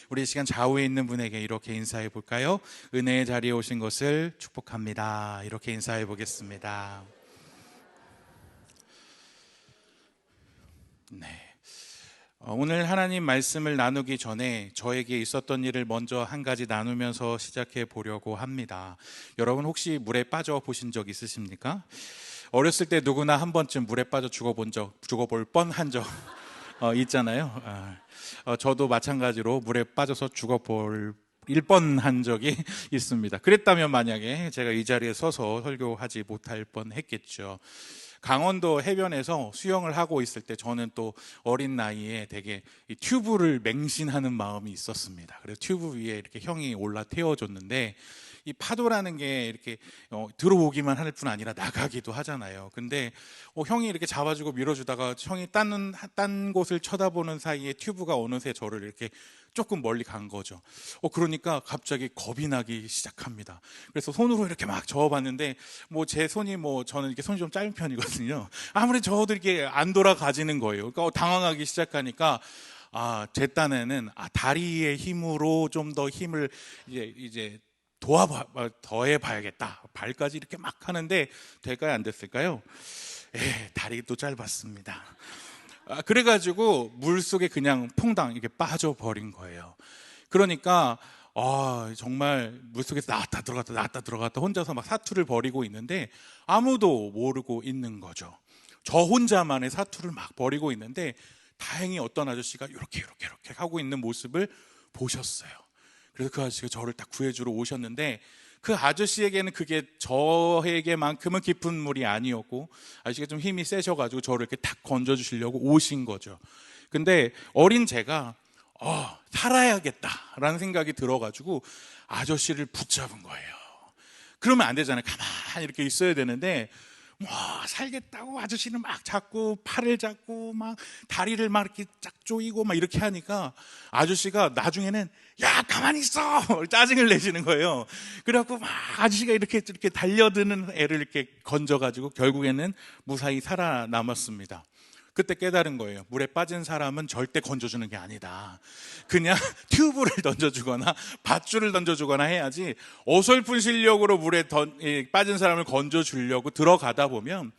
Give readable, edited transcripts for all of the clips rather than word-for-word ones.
우리 이 시간 좌우에 있는 분에게 이렇게 인사해 볼까요? 은혜의 자리에 오신 것을 축복합니다. 이렇게 인사해 보겠습니다. 네. 오늘 하나님 말씀을 나누기 전에 저에게 있었던 일을 먼저 한 가지 나누면서 시작해 보려고 합니다. 여러분 혹시 물에 빠져 보신 적 있으십니까? 어렸을 때 누구나 한 번쯤 물에 빠져 죽어볼 뻔한 적 있잖아요. 저도 마찬가지로 물에 빠져서 죽어볼 뻔한 적이 있습니다. 그랬다면 만약에 제가 이 자리에 서서 설교하지 못할 뻔했겠죠. 강원도 해변에서 수영을 하고 있을 때 저는 또 어린 나이에 되게 이 튜브를 맹신하는 마음이 있었습니다. 그래서 튜브 위에 이렇게 형이 올라 태워줬는데 이 파도라는 게 이렇게 들어오기만 할 뿐 아니라 나가기도 하잖아요. 근데 형이 이렇게 잡아주고 밀어주다가 형이 딴 곳을 쳐다보는 사이에 튜브가 어느새 저를 이렇게 조금 멀리 간 거죠. 그러니까 갑자기 겁이 나기 시작합니다. 그래서 손으로 이렇게 막 저어봤는데 제 손이 저는 이렇게 손이 좀 짧은 편이거든요. 아무리 저어도 이렇게 안 돌아가지는 거예요. 그러니까 당황하기 시작하니까 제 딴에는 다리의 힘으로 좀 더 힘을 이제 더해봐야겠다. 발까지 이렇게 막 하는데 될까요? 안 됐을까요? 다리도 짧았습니다. 그래가지고 물속에 그냥 퐁당 이렇게 빠져버린 거예요. 그러니까 정말 물속에서 나왔다 들어갔다 혼자서 막 사투를 벌이고 있는데 아무도 모르고 있는 거죠. 저 혼자만의 사투를 막 벌이고 있는데 다행히 어떤 아저씨가 이렇게 하고 있는 모습을 보셨어요. 그래서 그 아저씨가 저를 딱 구해주러 오셨는데 그 아저씨에게는 그게 저에게만큼은 깊은 물이 아니었고 아저씨가 좀 힘이 세셔가지고 저를 이렇게 탁 건져주시려고 오신 거죠. 근데 어린 제가 살아야겠다라는 생각이 들어가지고 아저씨를 붙잡은 거예요. 그러면 안 되잖아요. 가만히 이렇게 있어야 되는데 살겠다고 아저씨는 막 잡고 팔을 잡고 막 다리를 막 이렇게 쫙 조이고 막 이렇게 하니까 아저씨가 나중에는 야 가만히 있어 짜증을 내시는 거예요. 그래갖고 막 아저씨가 이렇게 달려드는 애를 이렇게 건져가지고 결국에는 무사히 살아남았습니다. 그때 깨달은 거예요. 물에 빠진 사람은 절대 건져주는 게 아니다. 그냥 튜브를 던져주거나 밧줄을 던져주거나 해야지 어설픈 실력으로 물에 빠진 사람을 건져주려고 들어가다 보면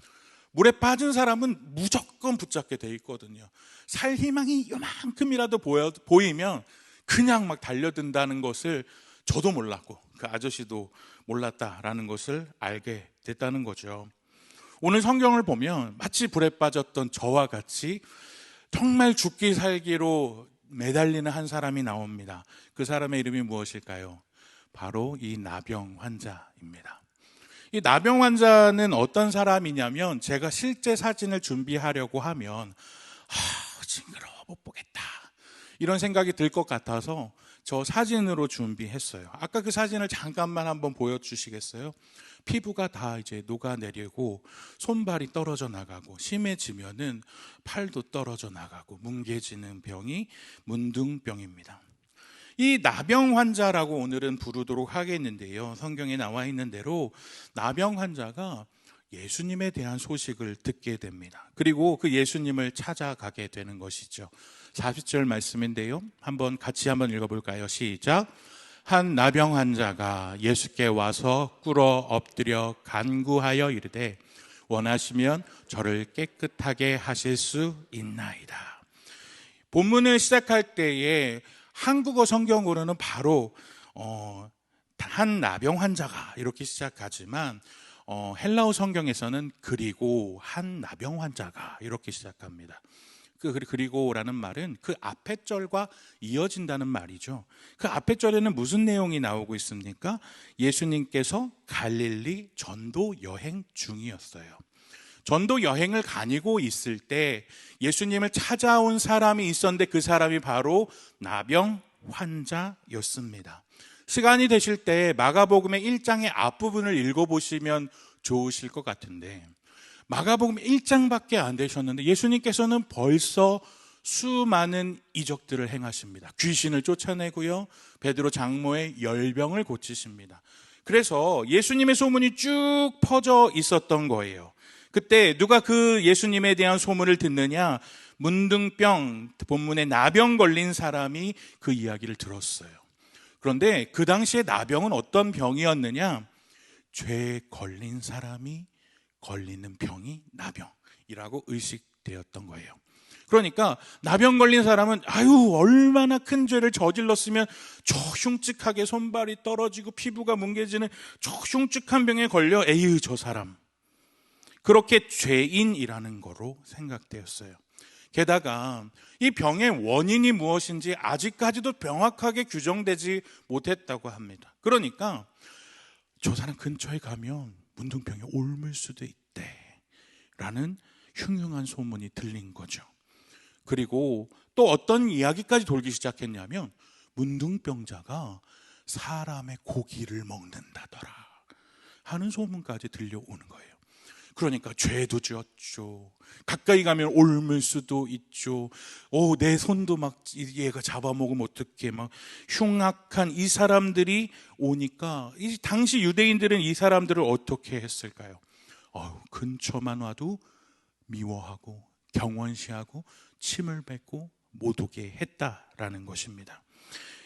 물에 빠진 사람은 무조건 붙잡게 돼 있거든요. 살 희망이 요만큼이라도 보이면 그냥 막 달려든다는 것을 저도 몰랐고 그 아저씨도 몰랐다라는 것을 알게 됐다는 거죠. 오늘 성경을 보면 마치 불에 빠졌던 저와 같이 정말 죽기 살기로 매달리는 한 사람이 나옵니다. 그 사람의 이름이 무엇일까요? 바로 이 나병 환자입니다. 이 나병 환자는 어떤 사람이냐면 제가 실제 사진을 준비하려고 하면 징그러워 못 보겠다 이런 생각이 들 것 같아서 저 사진으로 준비했어요. 아까 그 사진을 잠깐만 한번 보여주시겠어요? 피부가 다 이제 녹아내리고 손발이 떨어져 나가고 심해지면은 팔도 떨어져 나가고 뭉개지는 병이 문둥병입니다. 이 나병 환자라고 오늘은 부르도록 하겠는데요. 성경에 나와 있는 대로 나병 환자가 예수님에 대한 소식을 듣게 됩니다. 그리고 그 예수님을 찾아가게 되는 것이죠. 40절 말씀인데요. 같이 한번 읽어볼까요? 시작. 한 나병 환자가 예수께 와서 꿇어 엎드려 간구하여 이르되 원하시면 저를 깨끗하게 하실 수 있나이다. 본문을 시작할 때에 한국어 성경으로는 바로 한 나병 환자가 이렇게 시작하지만 헬라어 성경에서는 그리고 한 나병 환자가 이렇게 시작합니다. 그리고라는 말은 그 앞에 절과 이어진다는 말이죠. 그 앞에 절에는 무슨 내용이 나오고 있습니까? 예수님께서 갈릴리 전도 여행 중이었어요. 전도 여행을 다니고 있을 때 예수님을 찾아온 사람이 있었는데 그 사람이 바로 나병 환자였습니다. 시간이 되실 때 마가복음의 1장의 앞부분을 읽어보시면 좋으실 것 같은데 마가복음 1장밖에 안 되셨는데 예수님께서는 벌써 수많은 이적들을 행하십니다. 귀신을 쫓아내고요. 베드로 장모의 열병을 고치십니다. 그래서 예수님의 소문이 쭉 퍼져 있었던 거예요. 그때 누가 그 예수님에 대한 소문을 듣느냐? 문둥병, 본문에 나병 걸린 사람이 그 이야기를 들었어요. 그런데 그 당시에 나병은 어떤 병이었느냐? 죄에 걸린 사람이 걸리는 병이 나병이라고 의식되었던 거예요. 그러니까 나병 걸린 사람은 얼마나 큰 죄를 저질렀으면 저 흉측하게 손발이 떨어지고 피부가 뭉개지는 저 흉측한 병에 걸려 에휴 저 사람, 그렇게 죄인이라는 거로 생각되었어요. 게다가 이 병의 원인이 무엇인지 아직까지도 명확하게 규정되지 못했다고 합니다. 그러니까 저 사람 근처에 가면 문둥병에 옮을 수도 있대 라는 흉흉한 소문이 들린 거죠. 그리고 또 어떤 이야기까지 돌기 시작했냐면 문둥병자가 사람의 고기를 먹는다더라 하는 소문까지 들려오는 거예요. 그러니까 죄도 지었죠. 가까이 가면 옮을 수도 있죠. 내 손도 막 얘가 잡아먹으면 어떡해. 막 흉악한 이 사람들이 오니까 이 당시 유대인들은 이 사람들을 어떻게 했을까요? 근처만 와도 미워하고 경원시하고 침을 뱉고 못 오게 했다라는 것입니다.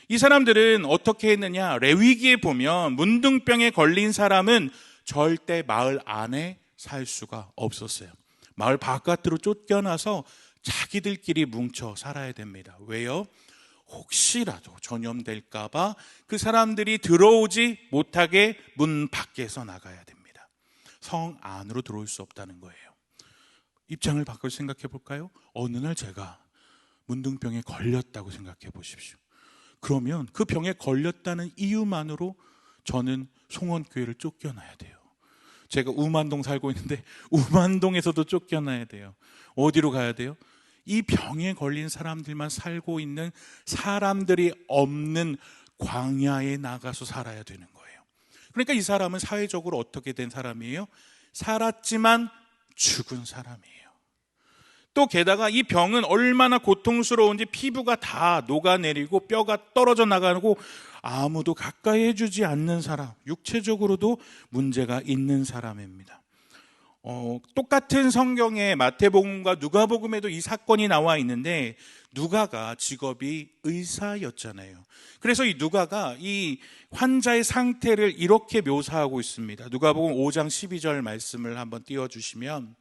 이 사람들은 어떻게 했느냐? 레위기에 보면 문둥병에 걸린 사람은 절대 마을 안에 살 수가 없었어요. 마을 바깥으로 쫓겨나서 자기들끼리 뭉쳐 살아야 됩니다. 왜요? 혹시라도 전염될까봐 그 사람들이 들어오지 못하게 문 밖에서 나가야 됩니다. 성 안으로 들어올 수 없다는 거예요. 입장을 바꿔 생각해 볼까요? 어느 날 제가 문둥병에 걸렸다고 생각해 보십시오. 그러면 그 병에 걸렸다는 이유만으로 저는 송원교회를 쫓겨나야 돼요. 제가 우만동 살고 있는데 우만동에서도 쫓겨나야 돼요. 어디로 가야 돼요? 이 병에 걸린 사람들만 살고 있는 사람들이 없는 광야에 나가서 살아야 되는 거예요. 그러니까 이 사람은 사회적으로 어떻게 된 사람이에요? 살았지만 죽은 사람이에요. 또 게다가 이 병은 얼마나 고통스러운지 피부가 다 녹아내리고 뼈가 떨어져 나가고 아무도 가까이 해주지 않는 사람, 육체적으로도 문제가 있는 사람입니다. 똑같은 성경의 마태복음과 누가복음에도 이 사건이 나와 있는데 누가가 직업이 의사였잖아요. 그래서 이 누가가 이 환자의 상태를 이렇게 묘사하고 있습니다. 누가복음 5장 12절 말씀을 한번 띄워주시면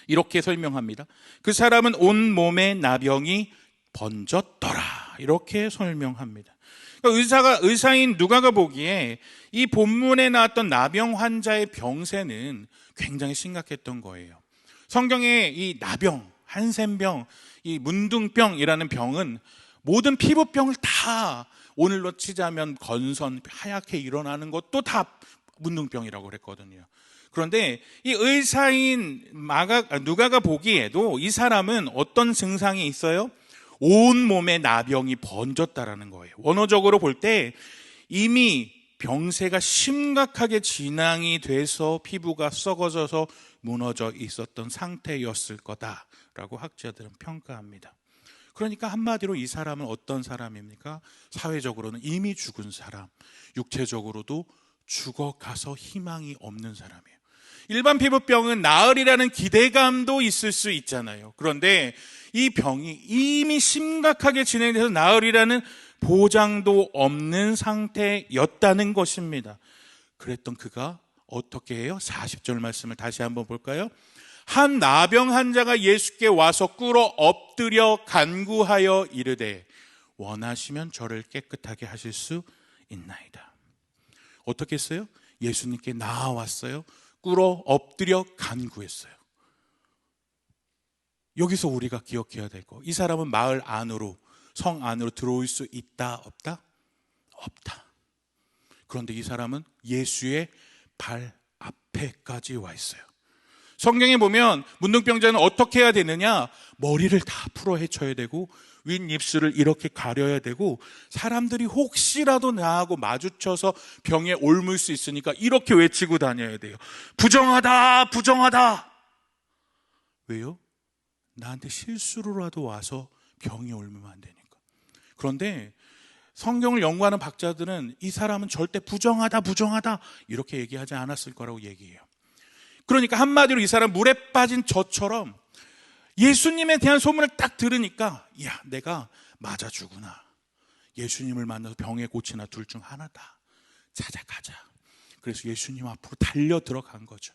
이렇게 설명합니다. 그 사람은 온 몸에 나병이 번졌더라 이렇게 설명합니다. 그러니까 의사인 누가가 보기에 이 본문에 나왔던 나병 환자의 병세는 굉장히 심각했던 거예요. 성경에 이 나병, 한센병, 이 문둥병이라는 병은 모든 피부병을 다 오늘로 치자면 건선, 하얗게 일어나는 것도 다 문둥병이라고 그랬거든요. 그런데 이 의사인 누가가 보기에도 이 사람은 어떤 증상이 있어요? 온 몸에 나병이 번졌다라는 거예요. 원어적으로 볼 때 이미 병세가 심각하게 진앙이 돼서 피부가 썩어져서 무너져 있었던 상태였을 거다라고 학자들은 평가합니다. 그러니까 한마디로 이 사람은 어떤 사람입니까? 사회적으로는 이미 죽은 사람, 육체적으로도 죽어가서 희망이 없는 사람이에요. 일반 피부병은 나으리라는 기대감도 있을 수 있잖아요. 그런데 이 병이 이미 심각하게 진행돼서 나으리라는 보장도 없는 상태였다는 것입니다. 그랬던 그가 어떻게 해요? 40절 말씀을 다시 한번 볼까요? 한 나병 환자가 예수께 와서 꿇어 엎드려 간구하여 이르되 원하시면 저를 깨끗하게 하실 수 있나이다. 어떻게 했어요? 예수님께 나아왔어요. 꿇어 엎드려 간구했어요. 여기서 우리가 기억해야 될 거, 이 사람은 마을 안으로, 성 안으로 들어올 수 있다 없다? 없다. 그런데 이 사람은 예수의 발 앞에까지 와 있어요. 성경에 보면 문둥병자는 어떻게 해야 되느냐? 머리를 다 풀어 헤쳐야 되고 윗입술을 이렇게 가려야 되고 사람들이 혹시라도 나하고 마주쳐서 병에 옮을 수 있으니까 이렇게 외치고 다녀야 돼요. 부정하다, 부정하다. 왜요? 나한테 실수로라도 와서 병이 옮으면 안 되니까. 그런데 성경을 연구하는 박사들은 이 사람은 절대 부정하다, 부정하다 이렇게 얘기하지 않았을 거라고 얘기해요. 그러니까 한마디로 이 사람 물에 빠진 저처럼 예수님에 대한 소문을 딱 들으니까 야, 내가 맞아주구나. 예수님을 만나서 병에 고치나 둘 중 하나다. 찾아가자. 그래서 예수님 앞으로 달려 들어간 거죠.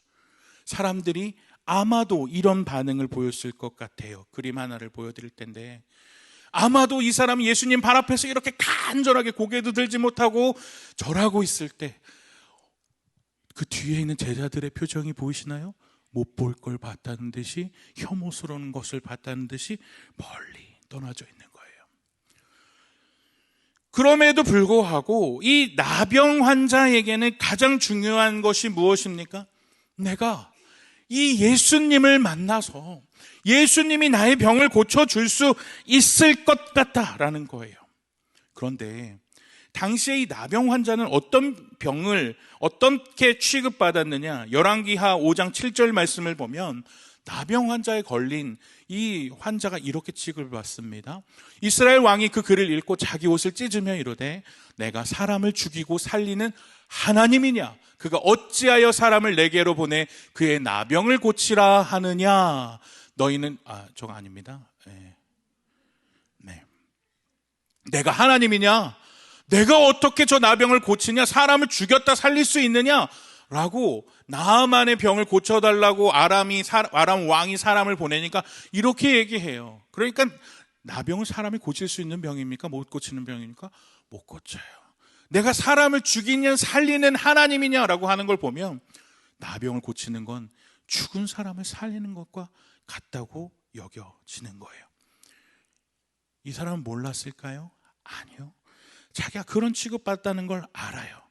사람들이 아마도 이런 반응을 보였을 것 같아요. 그림 하나를 보여드릴 텐데, 아마도 이 사람이 예수님 발 앞에서 이렇게 간절하게 고개도 들지 못하고 절하고 있을 때 그 뒤에 있는 제자들의 표정이 보이시나요? 못 볼 걸 봤다는 듯이, 혐오스러운 것을 봤다는 듯이 멀리 떠나져 있는 거예요. 그럼에도 불구하고 이 나병 환자에게는 가장 중요한 것이 무엇입니까? 내가 이 예수님을 만나서 예수님이 나의 병을 고쳐줄 수 있을 것 같다라는 거예요. 그런데 당시에 이 나병 환자는 어떤 병을 어떻게 취급받았느냐? 열왕기하 5장 7절 말씀을 보면 나병 환자에 걸린 이 환자가 이렇게 취급을 받습니다. 이스라엘 왕이 그 글을 읽고 자기 옷을 찢으며 이르되 내가 사람을 죽이고 살리는 하나님이냐? 그가 어찌하여 사람을 내게로 보내 그의 나병을 고치라 하느냐? 너희는 저거 아닙니다. 네. 내가 하나님이냐? 내가 어떻게 저 나병을 고치냐? 사람을 죽였다 살릴 수 있느냐? 라고 나아만의 병을 고쳐달라고 아람 왕이 사람을 보내니까 이렇게 얘기해요. 그러니까 나병은 사람이 고칠 수 있는 병입니까? 못 고치는 병입니까? 못 고쳐요. 내가 사람을 죽이냐 살리는 하나님이냐라고 하는 걸 보면 나병을 고치는 건 죽은 사람을 살리는 것과 같다고 여겨지는 거예요. 이 사람은 몰랐을까요? 아니요. 자기가 그런 취급받았다는 걸 알아요.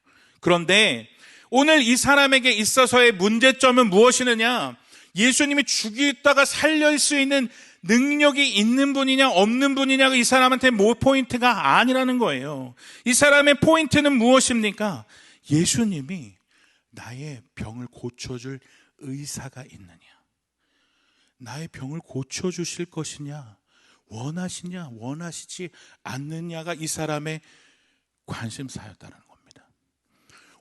그런데 오늘 이 사람에게 있어서의 문제점은 무엇이느냐? 예수님이 죽이다가 살릴 수 있는 능력이 있는 분이냐 없는 분이냐가 이 사람한테 포인트가 아니라는 거예요. 이 사람의 포인트는 무엇입니까? 예수님이 나의 병을 고쳐줄 의사가 있느냐, 나의 병을 고쳐주실 것이냐, 원하시냐 원하시지 않느냐가 이 사람의 관심사였다는 겁니다.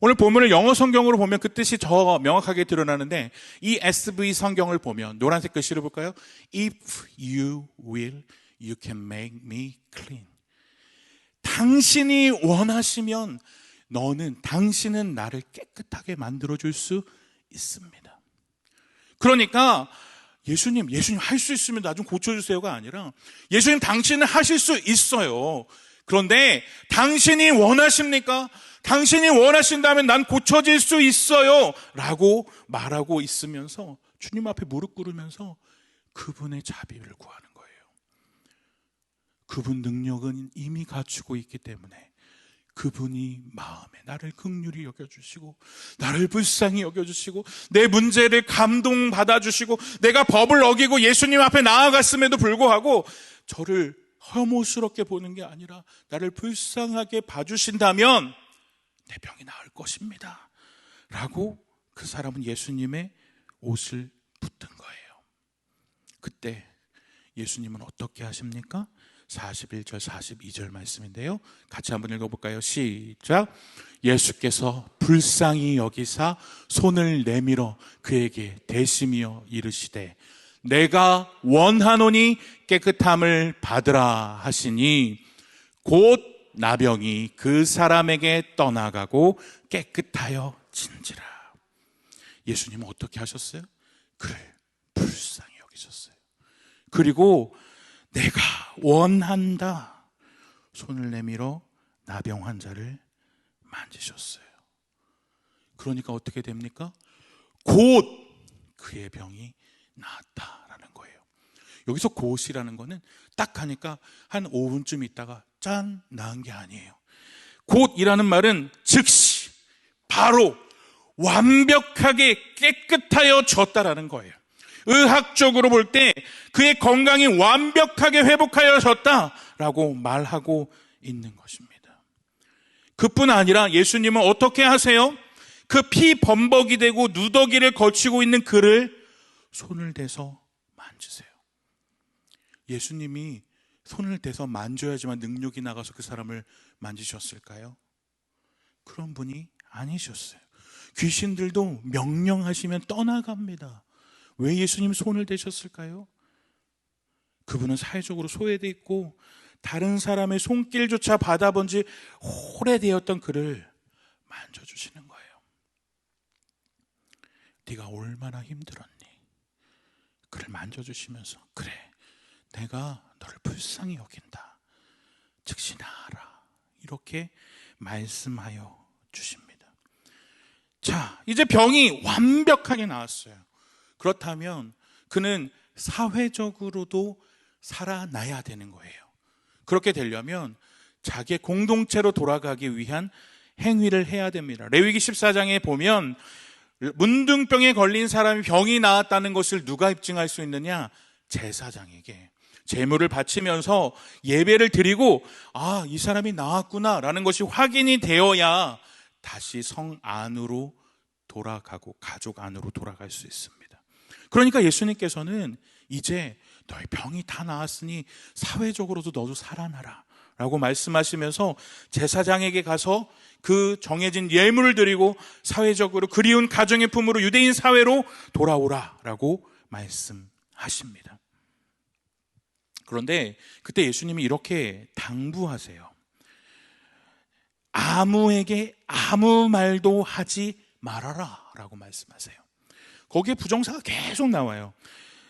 오늘 본문을 영어 성경으로 보면 그 뜻이 더 명확하게 드러나는데, 이 ESV 성경을 보면 노란색 글씨를 볼까요? If you will, you can make me clean. 당신이 원하시면 당신은 나를 깨끗하게 만들어줄 수 있습니다. 그러니까 예수님 할 수 있으면 나 좀 고쳐주세요가 아니라, 예수님 당신은 하실 수 있어요. 그런데 당신이 원하십니까? 당신이 원하신다면 난 고쳐질 수 있어요 라고 말하고 있으면서 주님 앞에 무릎 꿇으면서 그분의 자비를 구하는 거예요. 그분 능력은 이미 갖추고 있기 때문에 그분이 마음에 나를 긍휼히 여겨주시고 나를 불쌍히 여겨주시고 내 문제를 감동받아주시고 내가 법을 어기고 예수님 앞에 나아갔음에도 불구하고 저를 혐오스럽게 보는 게 아니라 나를 불쌍하게 봐주신다면 내 병이 나을 것입니다 라고 그 사람은 예수님의 옷을 붙든 거예요. 그때 예수님은 어떻게 하십니까? 41절 42절 말씀인데요, 같이 한번 읽어볼까요? 시작. 예수께서 불쌍히 여기사 손을 내밀어 그에게 대시며 이르시되 내가 원하노니 깨끗함을 받으라 하시니 곧 나병이 그 사람에게 떠나가고 깨끗하여 진지라. 예수님은 어떻게 하셨어요? 그를 불쌍히 여기셨어요. 그리고 내가 원한다, 손을 내밀어 나병 환자를 만지셨어요. 그러니까 어떻게 됩니까? 곧 그의 병이 나았다라는 거예요. 여기서 곧이라는 거는 딱 하니까 한 5분쯤 있다가 짠 나은 게 아니에요. 곧이라는 말은 즉시, 바로, 완벽하게 깨끗하여졌다라는 거예요. 의학적으로 볼 때 그의 건강이 완벽하게 회복하여졌다라고 말하고 있는 것입니다. 그뿐 아니라 예수님은 어떻게 하세요? 그 피 범벅이 되고 누더기를 거치고 있는 그를 손을 대서 만지세요. 예수님이 손을 대서 만져야지만 능력이 나가서 그 사람을 만지셨을까요? 그런 분이 아니셨어요. 귀신들도 명령하시면 떠나갑니다. 왜 예수님 손을 대셨을까요? 그분은 사회적으로 소외돼 있고 다른 사람의 손길조차 받아본 지 오래되었던 그를 만져주시는 거예요. 네가 얼마나 힘들었니? 그를 만져주시면서 그래, 내가 너를 불쌍히 여긴다. 즉시 나아라. 이렇게 말씀하여 주십니다. 자, 이제 병이 완벽하게 나았어요. 그렇다면 그는 사회적으로도 살아나야 되는 거예요. 그렇게 되려면 자기의 공동체로 돌아가기 위한 행위를 해야 됩니다. 레위기 14장에 보면 문둥병에 걸린 사람이 병이 나았다는 것을 누가 입증할 수 있느냐? 제사장에게 제물을 바치면서 예배를 드리고 이 사람이 나았구나 라는 것이 확인이 되어야 다시 성 안으로 돌아가고 가족 안으로 돌아갈 수 있습니다. 그러니까 예수님께서는 이제 너의 병이 다 나았으니 사회적으로도 너도 살아나라 라고 말씀하시면서 제사장에게 가서 그 정해진 예물을 드리고 사회적으로 그리운 가정의 품으로 유대인 사회로 돌아오라 라고 말씀하십니다. 그런데 그때 예수님이 이렇게 당부하세요. 아무에게 아무 말도 하지 말아라 라고 말씀하세요. 거기에 부정사가 계속 나와요.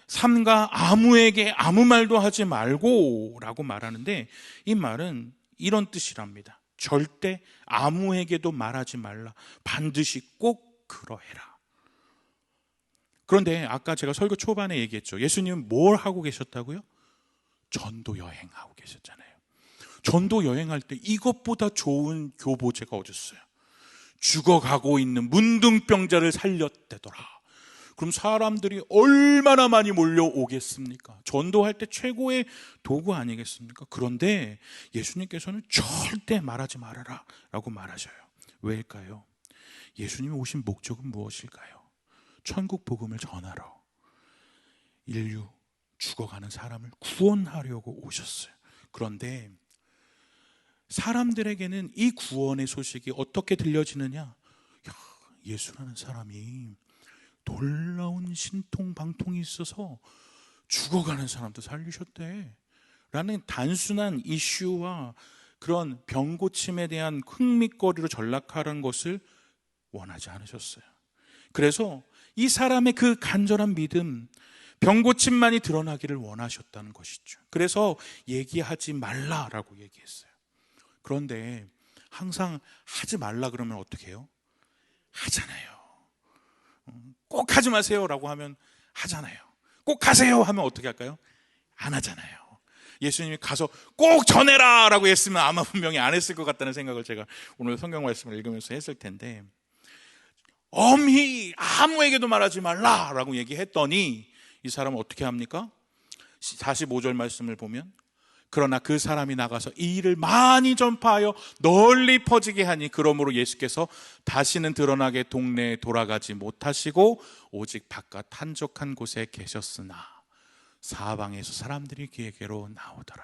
삼가 아무에게 아무 말도 하지 말고 라고 말하는데 이 말은 이런 뜻이랍니다. 절대 아무에게도 말하지 말라. 반드시 꼭 그러해라. 그런데 아까 제가 설교 초반에 얘기했죠. 예수님은 뭘 하고 계셨다고요? 전도 여행하고 계셨잖아요. 전도 여행할 때 이것보다 좋은 교보제가 어딨어요? 죽어가고 있는 문둥병자를 살렸대더라. 그럼 사람들이 얼마나 많이 몰려오겠습니까? 전도할 때 최고의 도구 아니겠습니까? 그런데 예수님께서는 절대 말하지 말아라 라고 말하셔요. 왜일까요? 예수님이 오신 목적은 무엇일까요? 천국 복음을 전하러 인류 죽어가는 사람을 구원하려고 오셨어요. 그런데 사람들에게는 이 구원의 소식이 어떻게 들려지느냐? 예수라는 사람이 놀라운 신통방통이 있어서 죽어가는 사람도 살리셨대 라는 단순한 이슈와 그런 병고침에 대한 흥미거리로 전락하라는 것을 원하지 않으셨어요. 그래서 이 사람의 그 간절한 믿음, 병고침만이 드러나기를 원하셨다는 것이죠. 그래서 얘기하지 말라라고 얘기했어요. 그런데 항상 하지 말라 그러면 어떻게 해요? 하잖아요. 꼭 하지 마세요라고 하면 하잖아요. 꼭 가세요 하면 어떻게 할까요? 안 하잖아요. 예수님이 가서 꼭 전해라라고 했으면 아마 분명히 안 했을 것 같다는 생각을 제가 오늘 성경 말씀을 읽으면서 했을 텐데, 엄히 아무에게도 말하지 말라라고 얘기했더니 이 사람은 어떻게 합니까? 45절 말씀을 보면 그러나 그 사람이 나가서 이 일을 많이 전파하여 널리 퍼지게 하니 그러므로 예수께서 다시는 드러나게 동네에 돌아가지 못하시고 오직 바깥 한적한 곳에 계셨으나 사방에서 사람들이 그에게로 나오더라.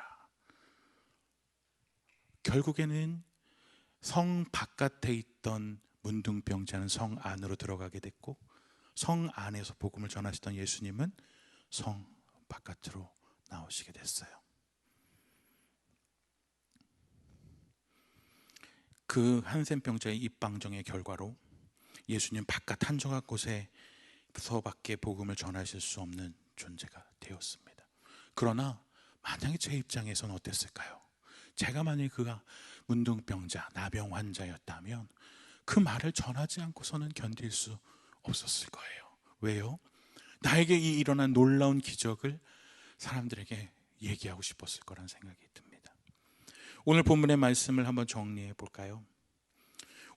결국에는 성 바깥에 있던 문둥병자는 성 안으로 들어가게 됐고 성 안에서 복음을 전하시던 예수님은 성 바깥으로 나오시게 됐어요. 그 한센병자의 입방정의 결과로 예수님 바깥 한적한 곳에서밖에 복음을 전하실 수 없는 존재가 되었습니다. 그러나 만약에 제 입장에서는 어땠을까요? 제가 만약에 그가 문둥병자, 나병 환자였다면 그 말을 전하지 않고서는 견딜 수 없었을 거예요. 왜요? 나에게 이 일어난 놀라운 기적을 사람들에게 얘기하고 싶었을 거라는 생각이 듭니다. 오늘 본문의 말씀을 한번 정리해 볼까요?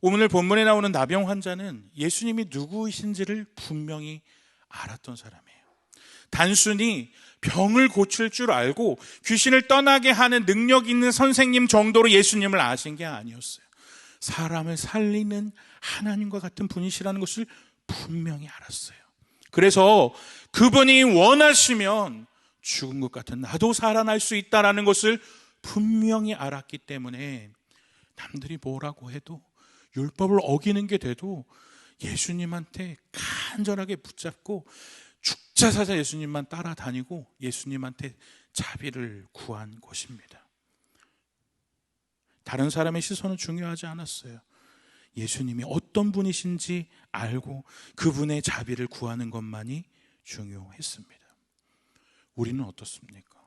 오늘 본문에 나오는 나병 환자는 예수님이 누구이신지를 분명히 알았던 사람이에요. 단순히 병을 고칠 줄 알고 귀신을 떠나게 하는 능력 있는 선생님 정도로 예수님을 아신 게 아니었어요. 사람을 살리는 하나님과 같은 분이시라는 것을 분명히 알았어요. 그래서 그분이 원하시면 죽은 것 같은 나도 살아날 수 있다는 것을 분명히 알았기 때문에 남들이 뭐라고 해도 율법을 어기는 게 돼도 예수님한테 간절하게 붙잡고 죽자사자 예수님만 따라다니고 예수님한테 자비를 구한 것입니다. 다른 사람의 시선은 중요하지 않았어요. 예수님이 어떤 분이신지 알고 그분의 자비를 구하는 것만이 중요했습니다. 우리는 어떻습니까?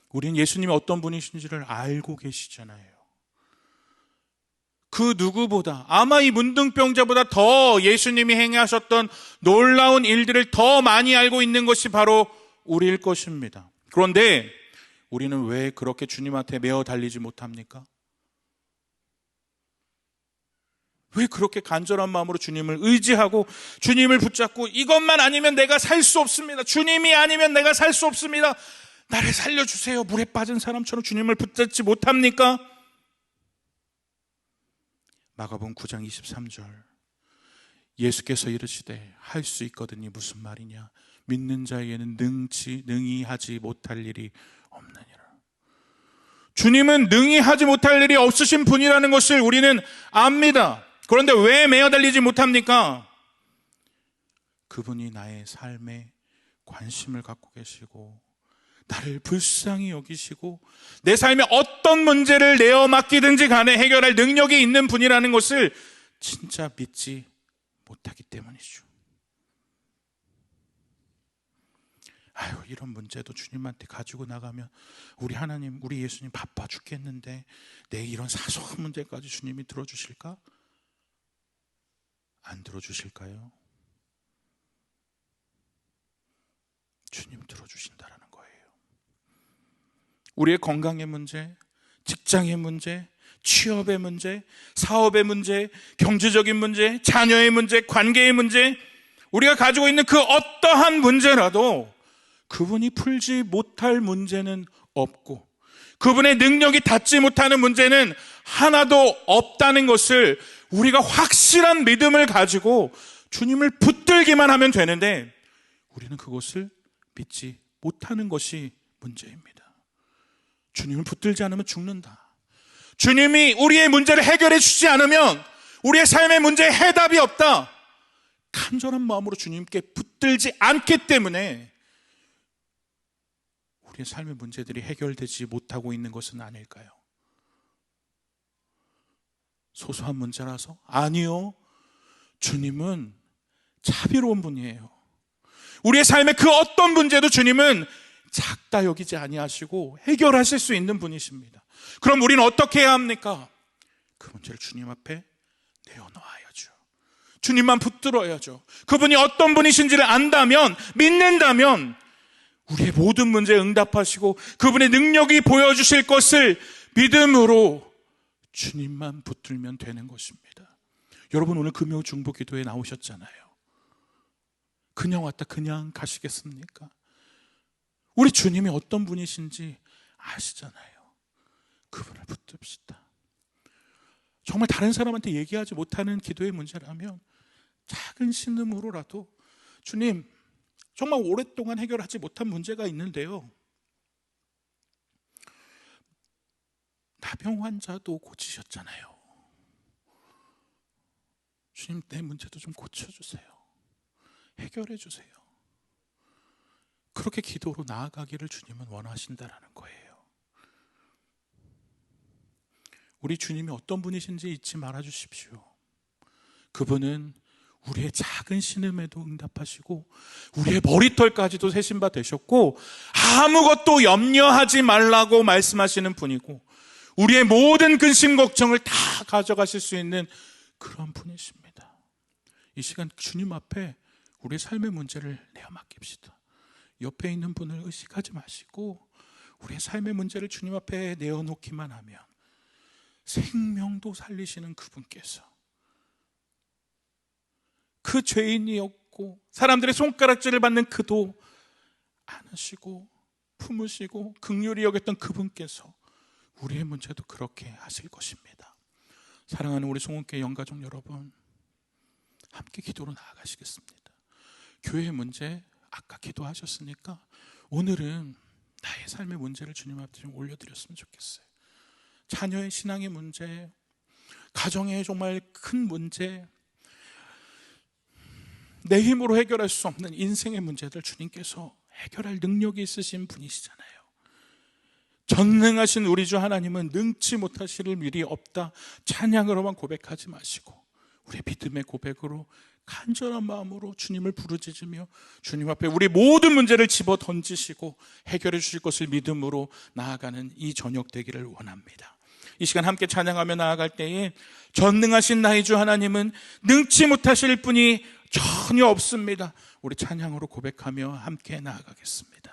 우리는 예수님이 어떤 분이신지를 알고 계시잖아요. 그 누구보다, 아마 이 문둥병자보다 더 예수님이 행하셨던 놀라운 일들을 더 많이 알고 있는 것이 바로 우리일 것입니다. 그런데 우리는 왜 그렇게 주님한테 매어 달리지 못합니까? 왜 그렇게 간절한 마음으로 주님을 의지하고 주님을 붙잡고 이것만 아니면 내가 살 수 없습니다. 주님이 아니면 내가 살 수 없습니다. 나를 살려주세요. 물에 빠진 사람처럼 주님을 붙잡지 못합니까? 마가복음 9장 23절 예수께서 이르시되 할 수 있거든이 무슨 말이냐? 믿는 자에게는 능히 하지 못할 일이 없느니라. 주님은 능히 하지 못할 일이 없으신 분이라는 것을 우리는 압니다. 그런데 왜 매어 달리지 못합니까? 그분이 나의 삶에 관심을 갖고 계시고 나를 불쌍히 여기시고 내 삶에 어떤 문제를 내어 맡기든지 간에 해결할 능력이 있는 분이라는 것을 진짜 믿지 못하기 때문이죠. 아유, 이런 문제도 주님한테 가지고 나가면 우리 하나님, 우리 예수님 바빠 죽겠는데 내 이런 사소한 문제까지 주님이 들어주실까? 안 들어주실까요? 주님 들어주신다라는 거예요. 우리의 건강의 문제, 직장의 문제, 취업의 문제, 사업의 문제, 경제적인 문제, 자녀의 문제, 관계의 문제, 우리가 가지고 있는 그 어떠한 문제라도 그분이 풀지 못할 문제는 없고 그분의 능력이 닿지 못하는 문제는 하나도 없다는 것을 우리가 확실한 믿음을 가지고 주님을 붙들기만 하면 되는데 우리는 그것을 믿지 못하는 것이 문제입니다. 주님을 붙들지 않으면 죽는다. 주님이 우리의 문제를 해결해 주지 않으면 우리의 삶의 문제에 해답이 없다. 간절한 마음으로 주님께 붙들지 않기 때문에 우리의 삶의 문제들이 해결되지 못하고 있는 것은 아닐까요? 소소한 문제라서? 아니요. 주님은 자비로운 분이에요. 우리의 삶의 그 어떤 문제도 주님은 작다 여기지 아니하시고 해결하실 수 있는 분이십니다. 그럼 우리는 어떻게 해야 합니까? 그 문제를 주님 앞에 내어놓아야죠. 주님만 붙들어야죠. 그분이 어떤 분이신지를 안다면, 믿는다면 우리의 모든 문제에 응답하시고 그분의 능력이 보여주실 것을 믿음으로 주님만 붙들면 되는 것입니다. 여러분, 오늘 금요 중보 기도에 나오셨잖아요. 그냥 왔다 그냥 가시겠습니까? 우리 주님이 어떤 분이신지 아시잖아요. 그분을 붙듭시다. 정말 다른 사람한테 얘기하지 못하는 기도의 문제라면 작은 신음으로라도 주님, 정말 오랫동안 해결하지 못한 문제가 있는데요, 나병 환자도 고치셨잖아요. 주님, 내 문제도 좀 고쳐주세요. 해결해 주세요. 그렇게 기도로 나아가기를 주님은 원하신다라는 거예요. 우리 주님이 어떤 분이신지 잊지 말아 주십시오. 그분은 우리의 작은 신음에도 응답하시고 우리의 머리털까지도 세신 바 되셨고 아무것도 염려하지 말라고 말씀하시는 분이고 우리의 모든 근심 걱정을 다 가져가실 수 있는 그런 분이십니다. 이 시간 주님 앞에 우리의 삶의 문제를 내어 맡깁시다. 옆에 있는 분을 의식하지 마시고 우리의 삶의 문제를 주님 앞에 내어놓기만 하면 생명도 살리시는 그분께서 그 죄인이었고 사람들의 손가락질을 받는 그도 안으시고 품으시고 긍휼히 여겼던 그분께서 우리의 문제도 그렇게 하실 것입니다. 사랑하는 우리 송원교회 영가족 여러분, 함께 기도로 나아가시겠습니다. 교회의 문제 아까 기도하셨으니까 오늘은 나의 삶의 문제를 주님 앞에 좀 올려드렸으면 좋겠어요. 자녀의 신앙의 문제, 가정의 정말 큰 문제, 내 힘으로 해결할 수 없는 인생의 문제들 주님께서 해결할 능력이 있으신 분이시잖아요. 전능하신 우리 주 하나님은 능치 못하실 일이 없다, 찬양으로만 고백하지 마시고 우리의 믿음의 고백으로 간절한 마음으로 주님을 부르짖으며 주님 앞에 우리 모든 문제를 집어 던지시고 해결해 주실 것을 믿음으로 나아가는 이 저녁 되기를 원합니다. 이 시간 함께 찬양하며 나아갈 때에 전능하신 나의 주 하나님은 능치 못하실 분이 전혀 없습니다. 우리 찬양으로 고백하며 함께 나아가겠습니다.